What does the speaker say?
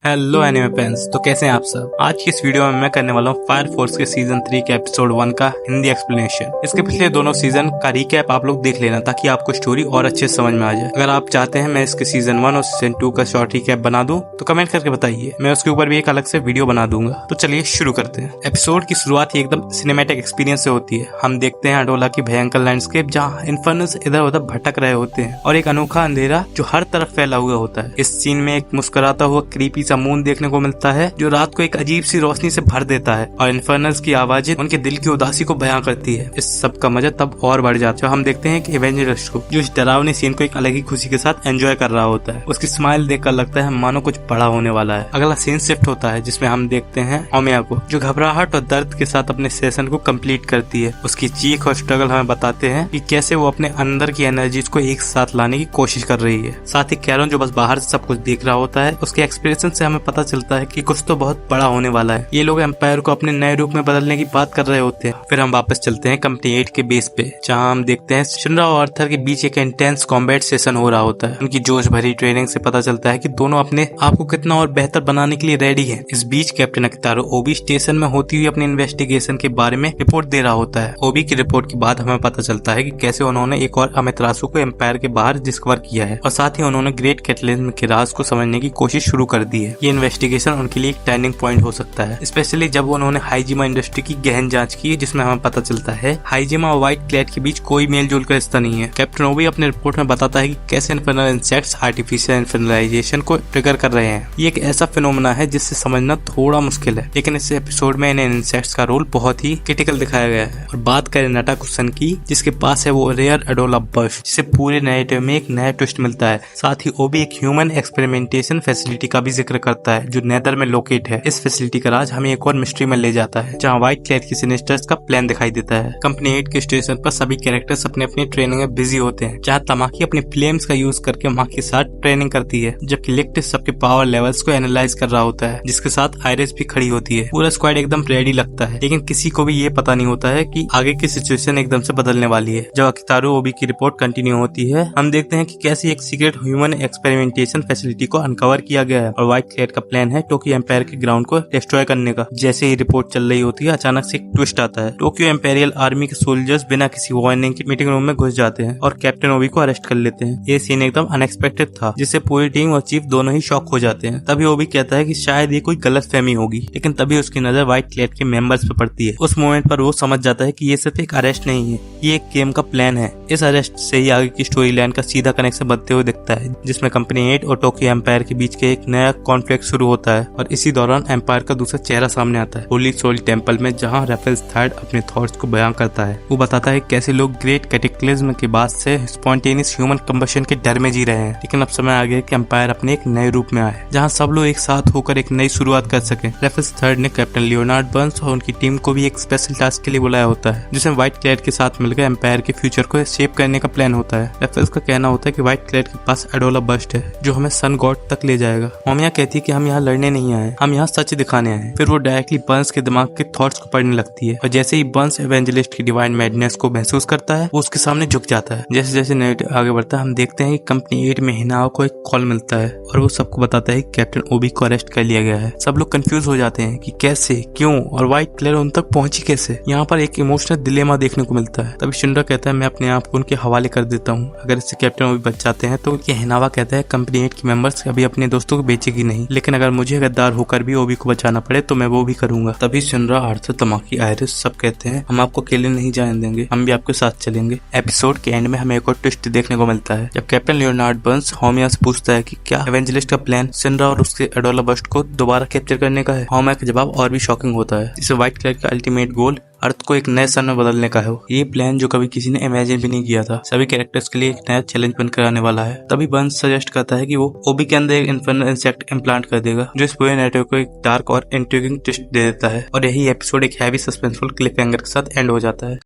Hello anime fans, तो कैसे हैं आप सब। आज की इस वीडियो में मैं करने वाला हूँ फायर फोर्स के सीजन 3 के एपिसोड 1 का हिंदी एक्सप्लेनेशन। इसके पिछले दोनों सीजन का रिकैप आप लोग देख लेना ताकि आपको स्टोरी और अच्छे से समझ में आ जाए। अगर आप चाहते हैं मैं इसके सीजन 1 और सीजन 2 का शॉर्ट रिकैप बना दूं तो कमेंट करके बताइए, मैं उसके ऊपर भी एक अलग से वीडियो बना दूंगा। तो चलिए शुरू करते हैं। एपिसोड की शुरुआत ही एकदम सिनेमैटिक एक्सपीरियंस से होती है। हम देखते हैं अडोला की भयंकर लैंडस्केप जहाँ इन्फर्नस इधर उधर भटक रहे होते हैं और एक अनोखा अंधेरा जो हर तरफ फैला हुआ होता है। इस सीन में एक मुस्कुराता हुआ क्रीपी सा मून देखने को मिलता है जो रात को एक अजीब सी रोशनी से भर देता है और इन्फर्नल्स की आवाजें उनके दिल की उदासी को बयां करती है। इस सब का मजा तब और बढ़ जाता है जब हम देखते हैं कि एवेंजर्स को जो इस डरावने सीन को एक अलग ही खुशी के साथ एंजॉय कर रहा होता है। उसकी स्माइल देखकर लगता है मानो कुछ बड़ा होने वाला है। अगला सीन शिफ्ट होता है जिसमें हम देखते हैं ओमिया को जो घबराहट और दर्द के साथ अपने सेशन को कंप्लीट करती है। उसकी चीख और स्ट्रगल हमें बताते हैं कि कैसे वो अपने अंदर की एनर्जीज को एक साथ लाने की कोशिश कर रही है। साथ ही कैरन जो बस बाहर से सब कुछ देख रहा होता है, उसके एक्सप्रेशन से हमें पता चलता है कि कुछ तो बहुत बड़ा होने वाला है। ये लोग एम्पायर को अपने नए रूप में बदलने की बात कर रहे होते हैं। फिर हम वापस चलते हैं कंपनी 8 के बेस पे जहां हम देखते हैं शिनरा और आर्थर के बीच एक इंटेंस कॉम्बैट सेशन हो रहा होता है। उनकी जोश भरी ट्रेनिंग से पता चलता है कि दोनों अपने आप को कितना और बेहतर बनाने के लिए रेडी हैं। इस बीच कैप्टन अकितारो ओबी स्टेशन में होती हुई अपनी इन्वेस्टिगेशन के बारे में रिपोर्ट दे रहा होता है। ओबी की रिपोर्ट के बाद हमें पता चलता है कि कैसे उन्होंने एक और अमितरासु को एम्पायर के बाहर डिस्कवर किया है और साथ ही उन्होंने ग्रेट कैटलिज्म के राज को समझने की कोशिश शुरू कर दी है। ये इन्वेस्टिगेशन उनके लिए एक टर्निंग पॉइंट हो सकता है, स्पेशली जब उन्होंने हाइजिमा इंडस्ट्री की गहन जांच की है जिसमें हमें पता चलता है हाइजिमा और व्हाइट क्लैड के बीच कोई मेल जोल का रिश्ता नहीं है। कैप्टन ओबी अपने रिपोर्ट में बताता है कि कैसे इन्फर्नल इंसेक्ट्स आर्टिफिशियल इन्फर्नलाइजेशन को ट्रिगर कर रहे हैं। ये एक ऐसा फिनोमेना है जिससे समझना थोड़ा मुश्किल है, लेकिन इस एपिसोड में इन इंसेक्ट्स का रोल बहुत ही क्रिटिकल दिखाया गया है। और बात करें नटाकुसन की जिसके पास है वो रेयर अडोला बस्ट, जिसे पूरे नैरेटिव में एक नया ट्विस्ट मिलता है। साथ ही ओबी एक ह्यूमन एक्सपेरिमेंटेशन फैसिलिटी का भी जिक्र करता है जो नेदर में लोकेट है। इस फैसिलिटी का राज हमें एक और मिस्ट्री में ले जाता है जहां व्हाइट क्लैड की सिनिस्टर्स का प्लान दिखाई देता है। कंपनी 8 के स्टेशन पर सभी कैरेक्टर्स अपने अपनी ट्रेनिंग में बिजी होते हैं जहां तमाकी अपने फ्लेम्स का यूज करके माँ के साथ ट्रेनिंग करती है, जबकि लिक्टिस सबके पावर लेवल्स को एनालाइज कर रहा होता है जिसके साथ आयरिस भी खड़ी होती है। पूरा स्क्वाड एकदम रेडी लगता है, लेकिन किसी को भी ये पता नहीं होता है कि आगे की सिचुएशन एकदम से बदलने वाली है। जब अकितारो ओबी की रिपोर्ट कंटिन्यू होती है हम देखते हैं कि कैसे एक सीक्रेट ह्यूमन एक्सपेरिमेंटेशन फैसिलिटी को अनकवर किया गया है और व्हाइट क्लैड का प्लान है टोक्यो एम्पायर के ग्राउंड को डिस्ट्रॉय करने का। जैसे ही रिपोर्ट चल रही होती है अचानक से एक ट्विस्ट आता है। टोक्यो एम्पेरियल आर्मी के सोल्जर्स बिना किसी वार्निंग के मीटिंग रूम में घुस जाते हैं और कैप्टन ओबी को अरेस्ट कर लेते हैं। ये सीन एकदम अनएक्सपेक्टेड था जिससे पूरी टीम और चीफ दोनों ही शॉक हो जाते हैं। तभी ओबी कहता है कि शायद ये कोई गलतफहमी होगी, लेकिन तभी उसकी नजर व्हाइट क्लैड के मेंबर्स पे पड़ती है। उस मोमेंट पर वो समझ जाता है कि ये सिर्फ एक अरेस्ट नहीं है, ये एक गेम का प्लान है। इस अरेस्ट से ही आगे की स्टोरी लाइन का सीधा कनेक्शन बनते हुए दिखता है जिसमें कंपनी 8 और टोक्यो एम्पायर के बीच के एक नया कॉन्फ्लिक्ट शुरू होता है और इसी दौरान एम्पायर का दूसरा चेहरा सामने आता है होली सोल टेम्पल में जहां रेफेल्स थर्ड अपने थॉट्स को बयां करता है। वो बताता है कैसे लोग ग्रेट कैटेक्लिज्म के बाद से स्पॉन्टेनियस ह्यूमन कंबशन के डर में जी रहे हैं, लेकिन अब समय आ गया कि एम्पायर अपने एक नए रूप में आए जहां सब लोग एक साथ होकर एक नई शुरुआत कर सके। रेफेल्स थर्ड ने कैप्टन लियोनार्ड बर्न्स और उनकी टीम को भी एक स्पेशल टास्क के लिए बुलाया होता है जिसमें व्हाइट क्लैड के साथ मिलकर एम्पायर के फ्यूचर को शेप करने का प्लान होता है। रेफेल्स का कहना होता है कि व्हाइट क्लैड के पास अडोला बस्ट है जो हमें सन गॉड तक ले जाएगा। ओमिया कहती है कि हम यहाँ लड़ने नहीं आए, हम यहाँ सच दिखाने आए। फिर वो डायरेक्टली बर्न्स के दिमाग के थॉट्स को पढ़ने लगती है और जैसे ही बर्न्स एवेंजलिस्ट की डिवाइन मैडनेस को महसूस करता है वो उसके सामने झुक जाता है। जैसे जैसे नैरेटिव आगे बढ़ता है हम देखते हैं कि कंपनी 8 में हिनाओ को एक कॉल मिलता है और वो सबको बताता है कि कैप्टन ओबी को अरेस्ट कर लिया गया है। सब लोग कंफ्यूज हो जाते हैं कि कैसे, क्यों और व्हाइट क्लैड उन तक पहुंची कैसे। यहाँ पर एक इमोशनल डिलेमा देखने को मिलता है। तभी शिनरा कहता है मैं अपने आप को उनके हवाले कर देता हूँ, अगर इससे कैप्टन ओबी बच जाते हैं तो। हिनावा कहता है कंपनी 8 के मेंबर्स अभी अपने दोस्तों को बेचेगी नहीं, लेकिन अगर मुझे गद्दार होकर भी ओबी को बचाना पड़े तो मैं वो भी करूंगा। तभी शिनरा, आर्थर, तमाकी, आयरिस सब कहते हैं हम आपको अकेले नहीं जाने देंगे, हम भी आपके साथ चलेंगे। एपिसोड के एंड में हमें एक और ट्विस्ट देखने को मिलता है जब कैप्टन लियोनार्ड बर्न्स होमिया से पूछता है कि क्या एवेंजलिस्ट का प्लान शिनरा और उसके अडोला बस्ट को दोबारा कैप्चर करने का है। होमिया का जवाब और भी शॉकिंग होता है जिसे व्हाइट क्लैड का अल्टीमेट गोल अर्थ को एक नए सन में बदलने का है। ये प्लान जो कभी किसी ने इमेजिन भी नहीं किया था सभी कैरेक्टर्स के लिए एक नया चैलेंज बनकर आने वाला है। तभी बर्न्स सजेस्ट करता है कि वो ओबी के अंदर एक इन्फर्नल इंसेक्ट इम्प्लांट कर देगा जो इस पूरे नैरेटिव को एक डार्क और इंट्रिगिंग ट्विस्ट दे देता है और यही एपिसोड एक हैवी सस्पेंसफुल क्लिफ हैंगर के साथ एंड हो जाता है।